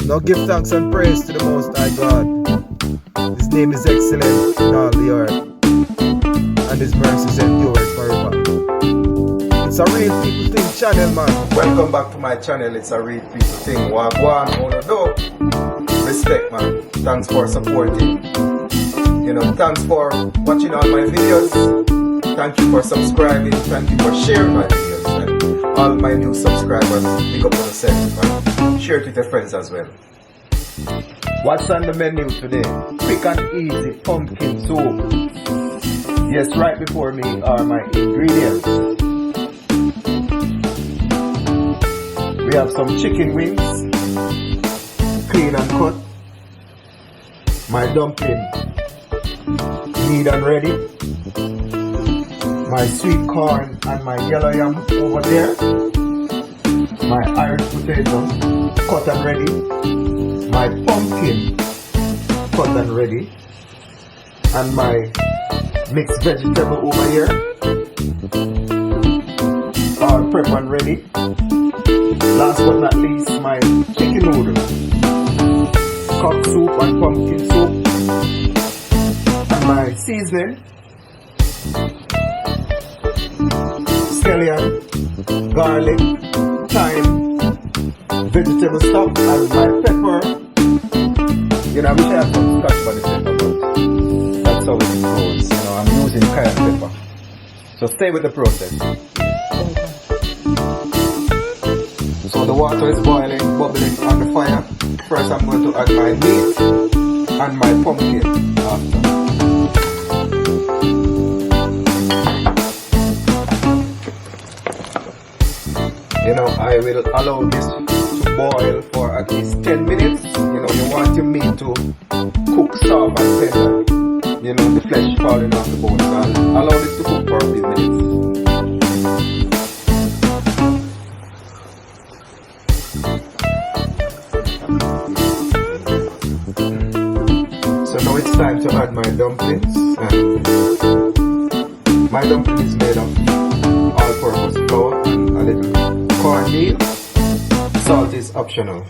Now give thanks and praise to the Most High God. His name is excellent in all the earth, and His mercies endure forever. It's a Real People Thing channel, man. Welcome back to my channel. It's a Real People Thing. Wagwan, no. Respect, man. Thanks for supporting. Thanks for watching all my videos. Thank you for subscribing. Thank you for sharing my videos. And all my new subscribers, pick up on yourself and share it with your friends as well. What's on the menu today? Quick and easy pumpkin soup. Yes, right before me are my ingredients. We have some chicken wings, clean and cut. My dumpling, knead and ready. My sweet corn and my yellow yam over there. My Irish potato, cut and ready. My pumpkin, cut and ready. And my mixed vegetable over here, all prep and ready. Last but not least, my chicken noodle, cock soup and pumpkin soup. And my seasoning, scallion, garlic, thyme, vegetable stock, and my pepper. I wish I had some scotch bonnet pepper, but that's how it goes. I'm using cayenne pepper. So stay with the process. So the water is boiling, bubbling on the fire. First I'm going to add my meat and my pumpkin after. I will allow this to boil for at least 10 minutes. You want your meat to cook soft and tender. The flesh falling off the bone. So I'll allow this to cook for a few minutes. So now it's time to add my dumplings. And my dumpling is made of all-purpose flour and a little cornmeal. Salt is optional.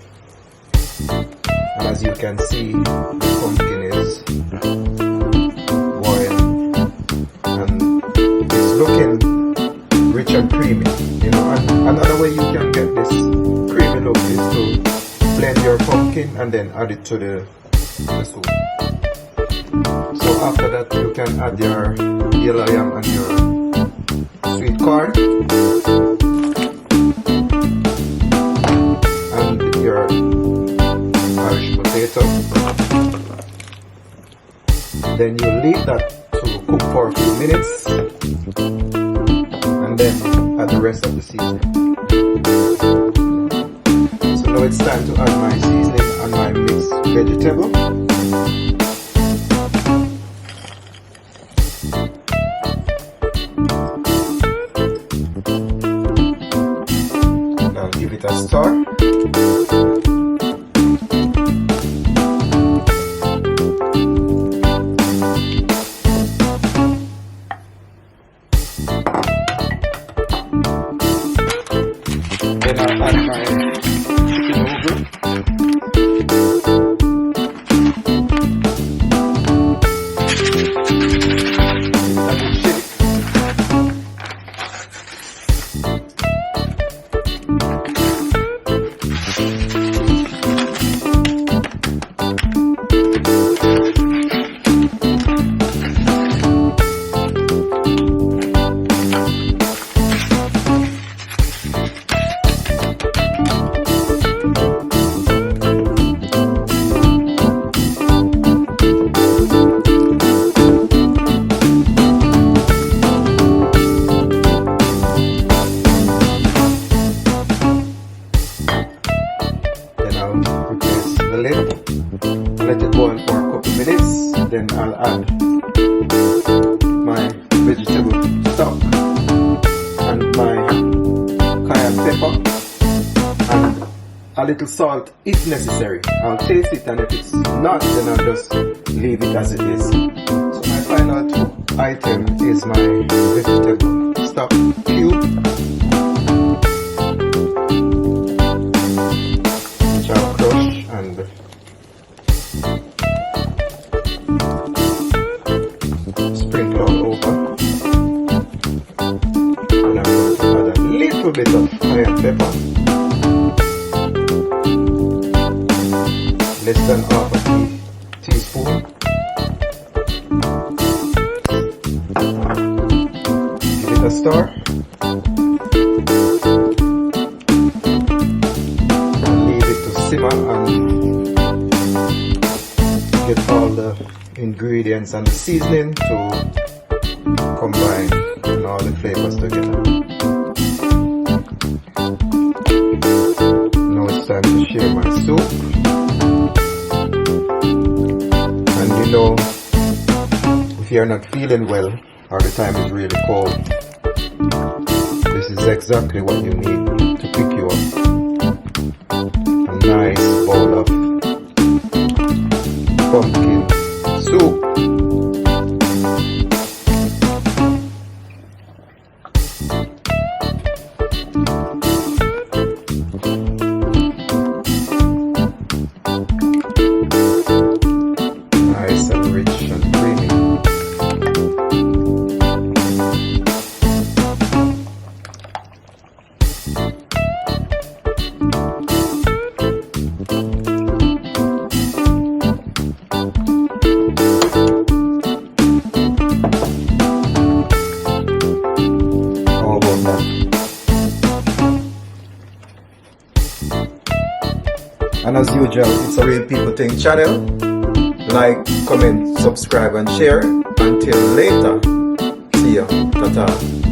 And as you can see, the pumpkin is boiled and it's looking rich and creamy. And another way you can get this creamy look is to blend your pumpkin and then add it to the soup. So after that you can add your yellow yam and your sweet corn and your Irish potato. Then you leave that to cook for a few minutes and then add the rest of the seasoning. So now it's time to add my seasoning and my mixed vegetable. Now give it a stir. Then I'll add my chicken noodle. Double shake. Replace the lid and let it boil for a couple minutes. Then I'll add my vegetable stock and my cayenne pepper and a little salt if necessary. I'll taste it, and if it's not, then I'll just leave it as it is. So my final item is my vegetable stock cube. of cayenne pepper, less than half a teaspoon. Give it a stir and leave it to simmer and get all the ingredients and the seasoning to combine and all the flavors together. Now it's time to share my soup. And you know, if you're not feeling well or the time is really cold, this is exactly what you need to pick you up a nice bowl of pumpkin soup. Nice and rich and creamy. How about that? And as usual, it's a Real People Thing channel. Like, comment, subscribe and share. Until later, see ya, ta-ta.